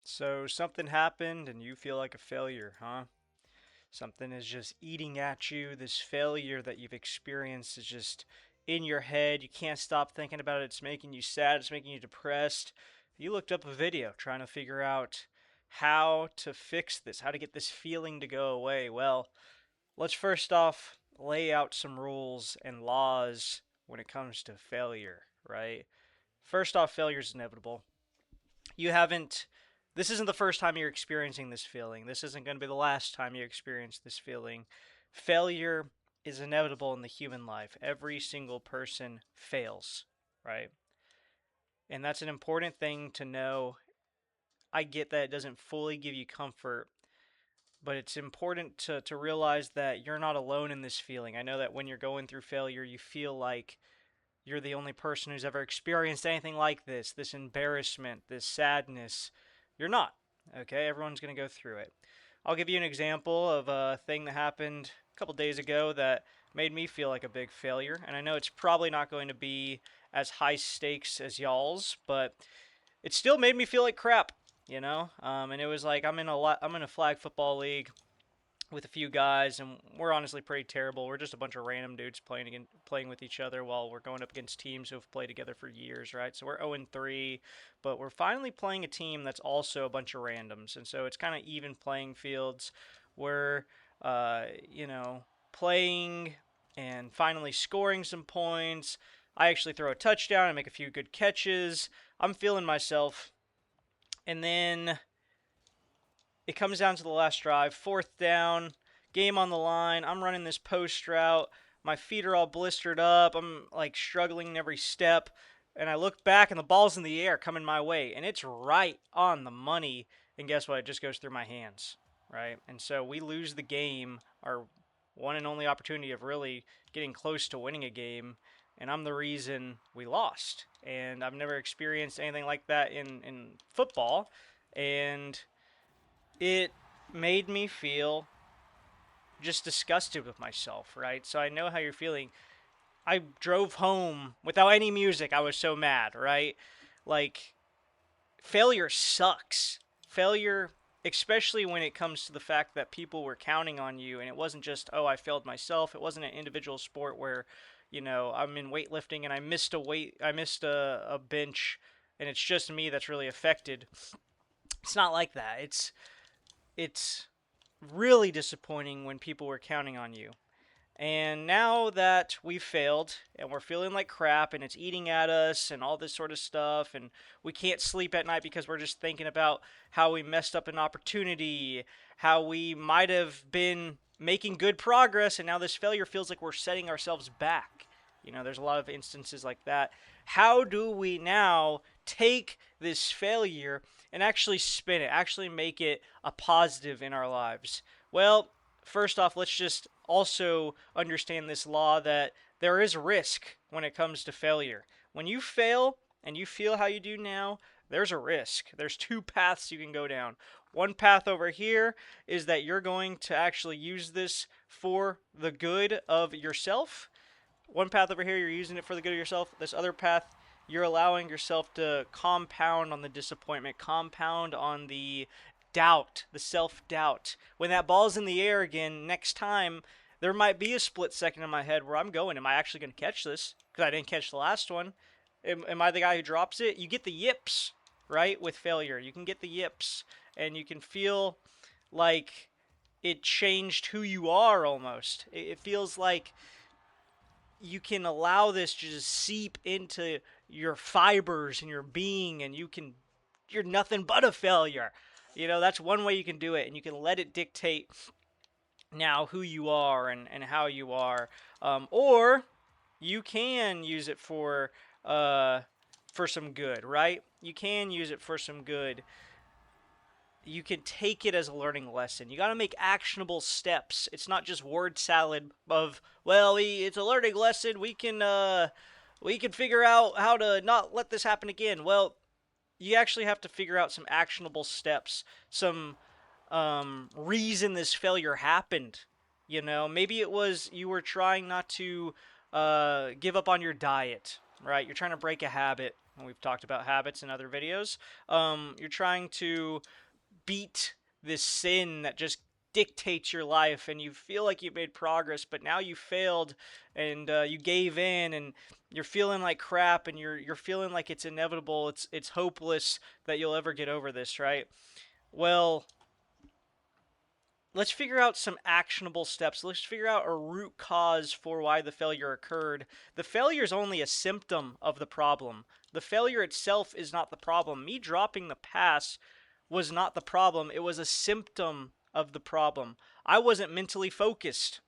So something happened and you feel like a failure, huh? Something is just eating at you. This failure that you've experienced is just in your head. You can't stop thinking about it. It's making you sad. It's making you depressed. You looked up a video trying to figure out how to fix this, how to get this feeling to go away. Well, let's first off lay out some rules and laws when it comes to failure, right? First off, failure is inevitable. You haven't This isn't the first time you're experiencing this feeling. This isn't going to be the last time you experience this feeling. Failure is inevitable in the human life. Every single person fails, right? And that's an important thing to know. I get that it doesn't fully give you comfort, but it's important to realize that you're not alone in this feeling. I know that when you're going through failure, you feel like you're the only person who's ever experienced anything like this embarrassment, this sadness. You're not. Okay, everyone's going to go through it. I'll give you an example of a thing that happened a couple days ago that made me feel like a big failure. And I know it's probably not going to be as high stakes as y'all's, but it still made me feel like crap, you know? And it was like I'm in a flag football league with a few guys, and we're honestly pretty terrible. We're just a bunch of random dudes playing with each other while we're going up against teams who have played together for years, right? So we're 0-3, but we're finally playing a team that's also a bunch of randoms, and so it's kind of even playing fields. We're, you know, playing and finally scoring some points. I actually throw a touchdown and make a few good catches. I'm feeling myself, and then it comes down to the last drive, fourth down, game on the line. I'm running this post route. My feet are all blistered up. I'm like struggling in every step. And I look back and the ball's in the air coming my way. And it's right on the money. And guess what? It just goes through my hands. Right? And so we lose the game, our one and only opportunity of really getting close to winning a game. And I'm the reason we lost. And I've never experienced anything like that in football. And it made me feel just disgusted with myself, right? So I know how you're feeling. I drove home without any music. I was so mad, right? Like, failure sucks. Failure, especially when it comes to the fact that people were counting on you, and it wasn't just, oh, I failed myself. It wasn't an individual sport where, I'm in weightlifting and I missed a bench, and it's just me that's really affected. It's not like that. It's really disappointing when people were counting on you. And now that we've failed and we're feeling like crap and it's eating at us and all this sort of stuff, and we can't sleep at night because we're just thinking about how we messed up an opportunity, how we might have been making good progress, and now this failure feels like we're setting ourselves back. There's a lot of instances like that. How do we now take this failure and actually spin it, actually make it a positive in our lives? Well, first off, let's just also understand this law that there is risk when it comes to failure. When you fail and you feel how you do now, there's a risk. There's two paths you can go down. One path over here is that you're going to actually use this for the good of yourself. One path over here, you're using it for the good of yourself. This other path, you're allowing yourself to compound on the disappointment, compound on the doubt, the self doubt. When that ball's in the air again, next time, there might be a split second in my head where I'm going, am I actually going to catch this? Because I didn't catch the last one. Am I the guy who drops it? You get the yips, right? With failure, you can get the yips, and you can feel like it changed who you are almost. It feels like you can allow this to just seep into your fibers and your being, and you're nothing but a failure. That's one way you can do it, and you can let it dictate now who you are and how you are. Or you can use it for some good, right? You can use it for some good. You can take it as a learning lesson. You got to make actionable steps. It's not just word salad of, well, it's a learning lesson. We can figure out how to not let this happen again. Well, you actually have to figure out some actionable steps, some reason this failure happened. Maybe it was you were trying not to give up on your diet, right? You're trying to break a habit, and we've talked about habits in other videos. You're trying to beat this sin that just dictates your life, and you feel like you've made progress, but now you failed, and you gave in, and you're feeling like crap, and you're feeling like it's inevitable, it's hopeless that you'll ever get over this, right? Well, let's figure out some actionable steps. Let's figure out a root cause for why the failure occurred. The failure is only a symptom of the problem. The failure itself is not the problem. Me dropping the pass was not the problem. It was a symptom of the problem. I wasn't mentally focused.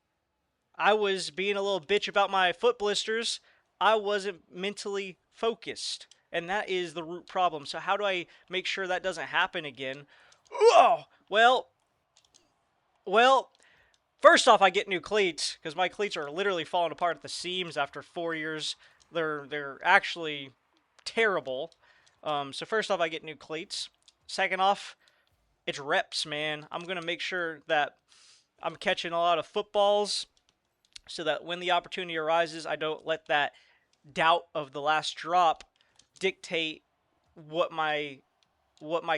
I was being a little bitch about my foot blisters. I wasn't mentally focused. And that is the root problem. So how do I make sure that doesn't happen again? Oh, well, first off, I get new cleats because my cleats are literally falling apart at the seams after 4 years. They're actually terrible. So first off, I get new cleats. Second off, it's reps, man. I'm gonna make sure that I'm catching a lot of footballs so that when the opportunity arises, I don't let that doubt of the last drop dictate what my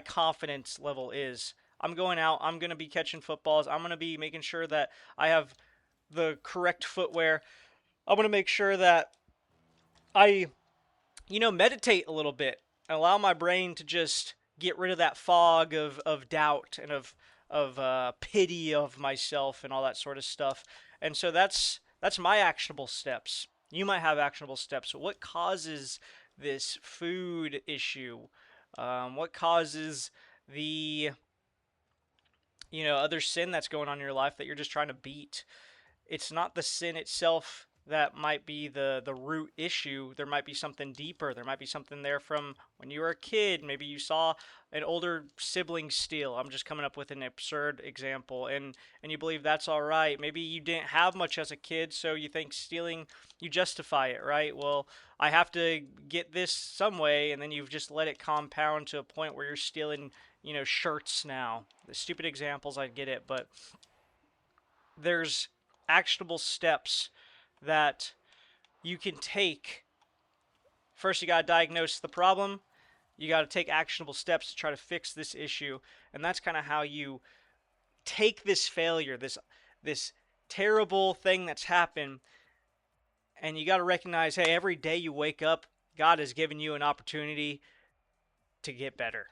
confidence level is. I'm going out, I'm going to be catching footballs. I'm going to be making sure that I have the correct footwear. I'm going to make sure that I meditate a little bit and allow my brain to just get rid of that fog of doubt and of pity of myself and all that sort of stuff. And so that's my actionable steps. You might have actionable steps. So what causes this food issue? What causes the other sin that's going on in your life that you're just trying to beat? It's not the sin itself that might be the root issue. There might be something deeper. There might be something there from when you were a kid. Maybe you saw an older sibling steal. I'm just coming up with an absurd example, and you believe that's all right. Maybe you didn't have much as a kid, so you think stealing, you justify it, right? Well, I have to get this some way, and then you've just let it compound to a point where you're stealing, shirts now. The stupid examples, I get it, but there's actionable steps that you can take. First, you got to diagnose the problem. You got to take actionable steps to try to fix this issue. And that's kind of how you take this failure, this terrible thing that's happened, and you got to recognize, hey, every day you wake up, God has given you an opportunity to get better.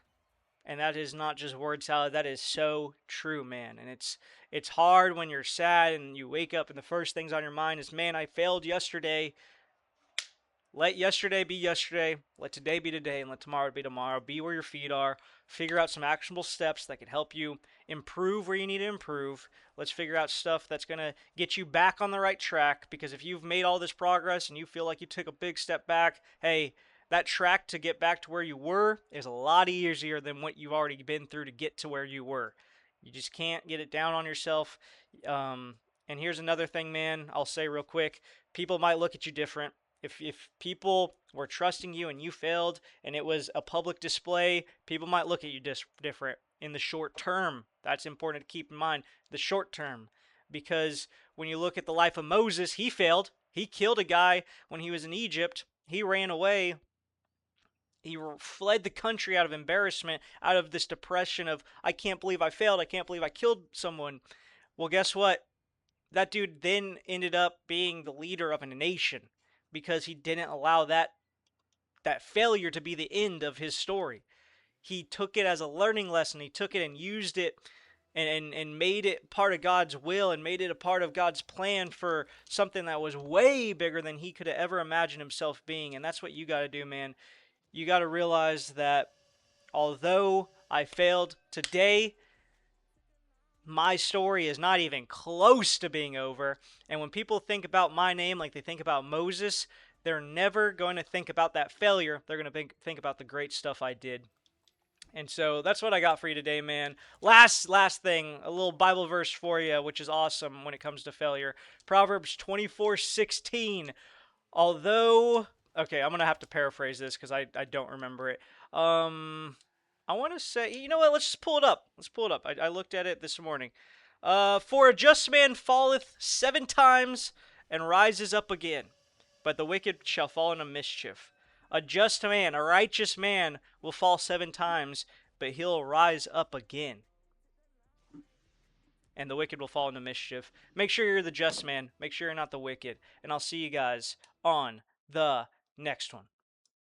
And that is not just word salad. That is so true, man. And it's hard when you're sad and you wake up and the first things on your mind is, man, I failed yesterday. Let yesterday be yesterday. Let today be today, and let tomorrow be tomorrow. Be where your feet are. Figure out some actionable steps that can help you improve where you need to improve. Let's figure out stuff that's going to get you back on the right track, because if you've made all this progress and you feel like you took a big step back, hey, that track to get back to where you were is a lot easier than what you've already been through to get to where you were. You just can't get it down on yourself. And here's another thing, man, I'll say real quick. People might look at you different. If people were trusting you and you failed and it was a public display, people might look at you different in the short term. That's important to keep in mind, the short term. Because when you look at the life of Moses, he failed. He killed a guy when he was in Egypt. He ran away. He fled the country out of embarrassment, out of this depression of, I can't believe I failed. I can't believe I killed someone. Well, guess what? That dude then ended up being the leader of a nation, because he didn't allow that failure to be the end of his story. He took it as a learning lesson. He took it and used it and made it part of God's will and made it a part of God's plan for something that was way bigger than he could have ever imagined himself being. And that's what you got to do, man. You got to realize that although I failed today, my story is not even close to being over. And when people think about my name like they think about Moses, they're never going to think about that failure. They're going to think about the great stuff I did. And so that's what I got for you today, man. Last thing, a little Bible verse for you, which is awesome when it comes to failure. Proverbs 24:16. Although, okay, I'm going to have to paraphrase this because I don't remember it. I want to say, you know what? Let's just pull it up. Let's pull it up. I looked at it this morning. For a just man falleth 7 times and rises up again, but the wicked shall fall into mischief. A just man, a righteous man will fall 7 times, but he'll rise up again. And the wicked will fall into mischief. Make sure you're the just man. Make sure you're not the wicked. And I'll see you guys on the next one.